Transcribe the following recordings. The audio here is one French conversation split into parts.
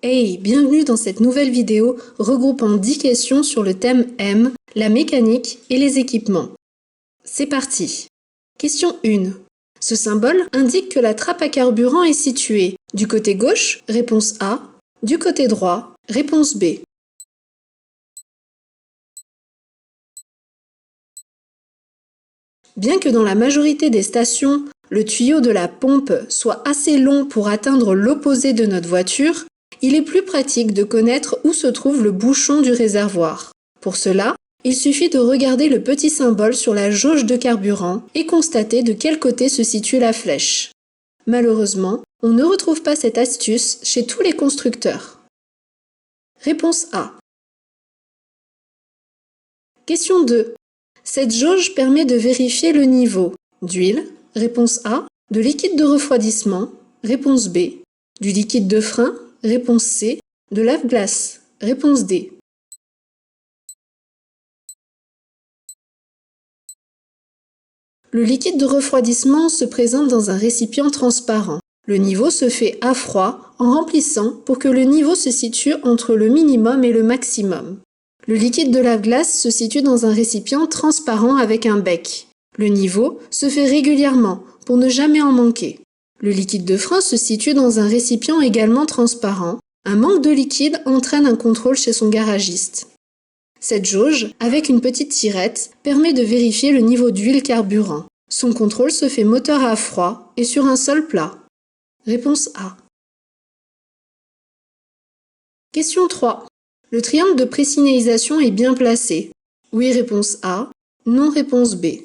Hey, bienvenue dans cette nouvelle vidéo regroupant 10 questions sur le thème M, la mécanique et les équipements. C'est parti. Question 1. Ce symbole indique que la trappe à carburant est située du côté gauche, réponse A, du côté droit, réponse B. Bien que dans la majorité des stations, le tuyau de la pompe soit assez long pour atteindre l'opposé de notre voiture, il est plus pratique de connaître où se trouve le bouchon du réservoir. Pour cela, il suffit de regarder le petit symbole sur la jauge de carburant et constater de quel côté se situe la flèche. Malheureusement, on ne retrouve pas cette astuce chez tous les constructeurs. Réponse A. Question 2. Cette jauge permet de vérifier le niveau d'huile, réponse A, de liquide de refroidissement, réponse B, du liquide de frein, réponse C, de lave-glace, réponse D. Le liquide de refroidissement se présente dans un récipient transparent. Le niveau se fait à froid en remplissant pour que le niveau se situe entre le minimum et le maximum. Le liquide de lave-glace se situe dans un récipient transparent avec un bec. Le niveau se fait régulièrement pour ne jamais en manquer. Le liquide de frein se situe dans un récipient également transparent. Un manque de liquide entraîne un contrôle chez son garagiste. Cette jauge, avec une petite tirette, permet de vérifier le niveau d'huile carburant. Son contrôle se fait moteur à froid et sur un sol plat. Réponse A. Question 3. Le triangle de présignalisation est bien placé. Oui, réponse A. Non, réponse B.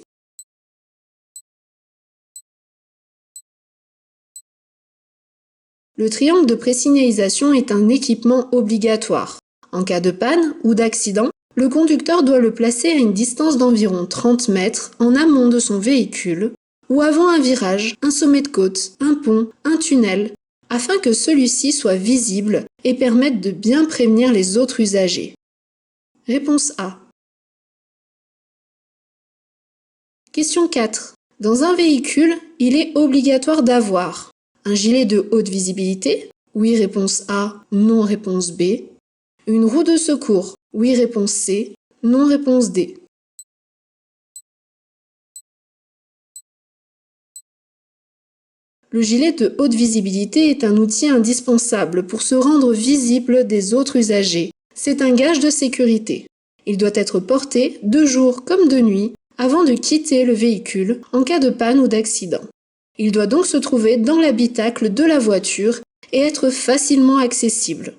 Le triangle de présignalisation est un équipement obligatoire. En cas de panne ou d'accident, le conducteur doit le placer à une distance d'environ 30 mètres en amont de son véhicule ou avant un virage, un sommet de côte, un pont, un tunnel, afin que celui-ci soit visible et permette de bien prévenir les autres usagers. Réponse A. Question 4. Dans un véhicule, il est obligatoire d'avoir un gilet de haute visibilité, oui réponse A, non réponse B, une roue de secours, oui réponse C, non réponse D. Le gilet de haute visibilité est un outil indispensable pour se rendre visible des autres usagers. C'est un gage de sécurité. Il doit être porté de jour comme de nuit avant de quitter le véhicule en cas de panne ou d'accident. Il doit donc se trouver dans l'habitacle de la voiture et être facilement accessible.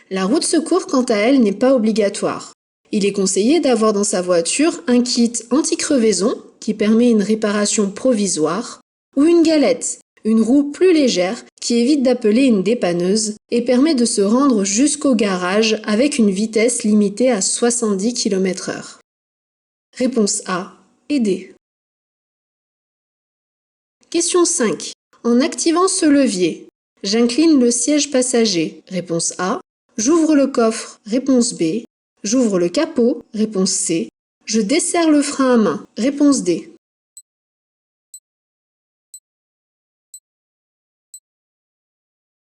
La roue de secours, quant à elle, n'est pas obligatoire. Il est conseillé d'avoir dans sa voiture un kit anti-crevaison qui permet une réparation provisoire ou une galette, une roue plus légère qui évite d'appeler une dépanneuse et permet de se rendre jusqu'au garage avec une vitesse limitée à 70 km/h. Réponse A et D. Question 5. En activant ce levier, j'incline le siège passager. Réponse A. J'ouvre le coffre. Réponse B. J'ouvre le capot. Réponse C. Je desserre le frein à main. Réponse D.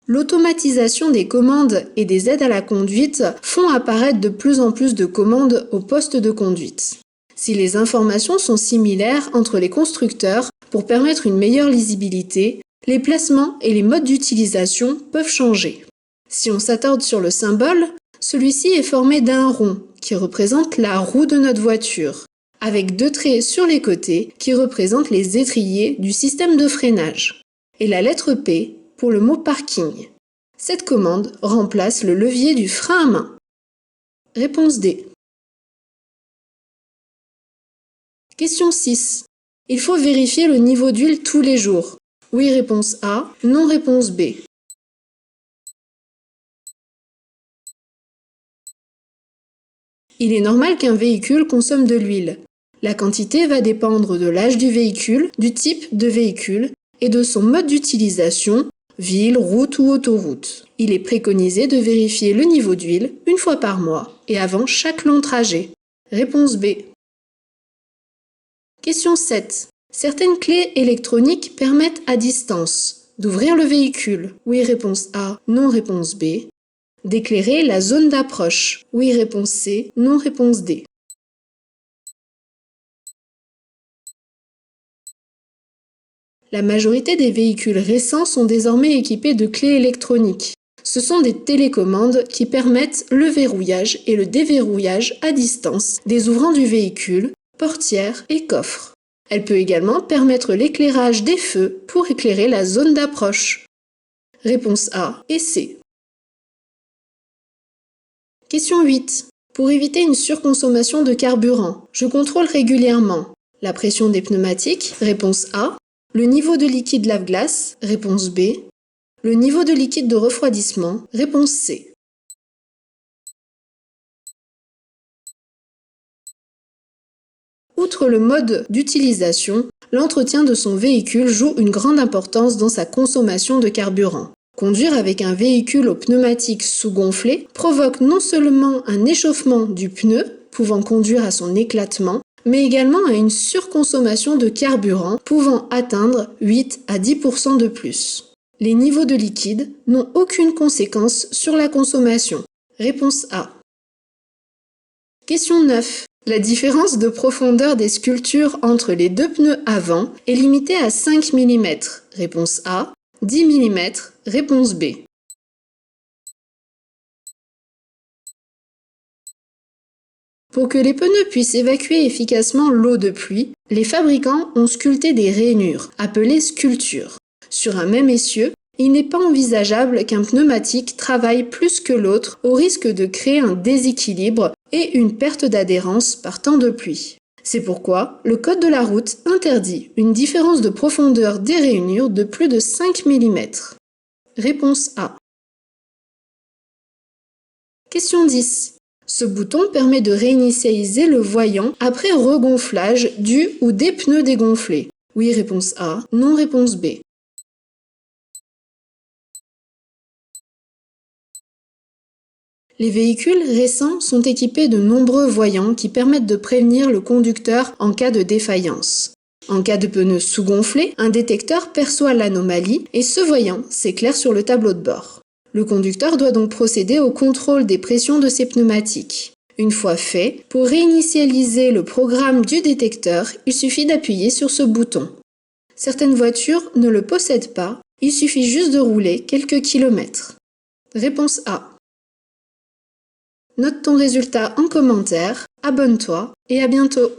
L'automatisation des commandes et des aides à la conduite font apparaître de plus en plus de commandes au poste de conduite. Si les informations sont similaires entre les constructeurs pour permettre une meilleure lisibilité, les placements et les modes d'utilisation peuvent changer. Si on s'attarde sur le symbole, celui-ci est formé d'un rond qui représente la roue de notre voiture, avec 2 traits sur les côtés qui représentent les étriers du système de freinage, et la lettre P pour le mot parking. Cette commande remplace le levier du frein à main. Réponse D. Question 6. Il faut vérifier le niveau d'huile tous les jours. Oui, réponse A. Non, réponse B. Il est normal qu'un véhicule consomme de l'huile. La quantité va dépendre de l'âge du véhicule, du type de véhicule et de son mode d'utilisation, ville, route ou autoroute. Il est préconisé de vérifier le niveau d'huile une fois par mois et avant chaque long trajet. Réponse B. Question 7. Certaines clés électroniques permettent à distance d'ouvrir le véhicule. Oui, réponse A. Non, réponse B. D'éclairer la zone d'approche. Oui, réponse C, non, réponse D. La majorité des véhicules récents sont désormais équipés de clés électroniques. Ce sont des télécommandes qui permettent le verrouillage et le déverrouillage à distance des ouvrants du véhicule, portières et coffres. Elle peut également permettre l'éclairage des feux pour éclairer la zone d'approche. Réponse A et C. Question 8. Pour éviter une surconsommation de carburant, je contrôle régulièrement la pression des pneumatiques, réponse A, le niveau de liquide lave-glace, réponse B, le niveau de liquide de refroidissement, réponse C. Outre le mode d'utilisation, l'entretien de son véhicule joue une grande importance dans sa consommation de carburant. Conduire avec un véhicule aux pneumatiques sous-gonflés provoque non seulement un échauffement du pneu, pouvant conduire à son éclatement, mais également à une surconsommation de carburant pouvant atteindre 8 à 10% de plus. Les niveaux de liquide n'ont aucune conséquence sur la consommation. Réponse A. Question 9. La différence de profondeur des sculptures entre les deux pneus avant est limitée à 5 mm. Réponse A. 10 mm. Réponse B. Pour que les pneus puissent évacuer efficacement l'eau de pluie, les fabricants ont sculpté des rainures, appelées sculptures. Sur un même essieu, il n'est pas envisageable qu'un pneumatique travaille plus que l'autre au risque de créer un déséquilibre et une perte d'adhérence par temps de pluie. C'est pourquoi le code de la route interdit une différence de profondeur des rainures de plus de 5 mm. Réponse A. Question 10. Ce bouton permet de réinitialiser le voyant après regonflage du ou des pneus dégonflés. Oui, réponse A. Non, réponse B. Les véhicules récents sont équipés de nombreux voyants qui permettent de prévenir le conducteur en cas de défaillance. En cas de pneus sous-gonflés, un détecteur perçoit l'anomalie et ce voyant s'éclaire sur le tableau de bord. Le conducteur doit donc procéder au contrôle des pressions de ses pneumatiques. Une fois fait, pour réinitialiser le programme du détecteur, il suffit d'appuyer sur ce bouton. Certaines voitures ne le possèdent pas, il suffit juste de rouler quelques kilomètres. Réponse A. Note ton résultat en commentaire, abonne-toi et à bientôt.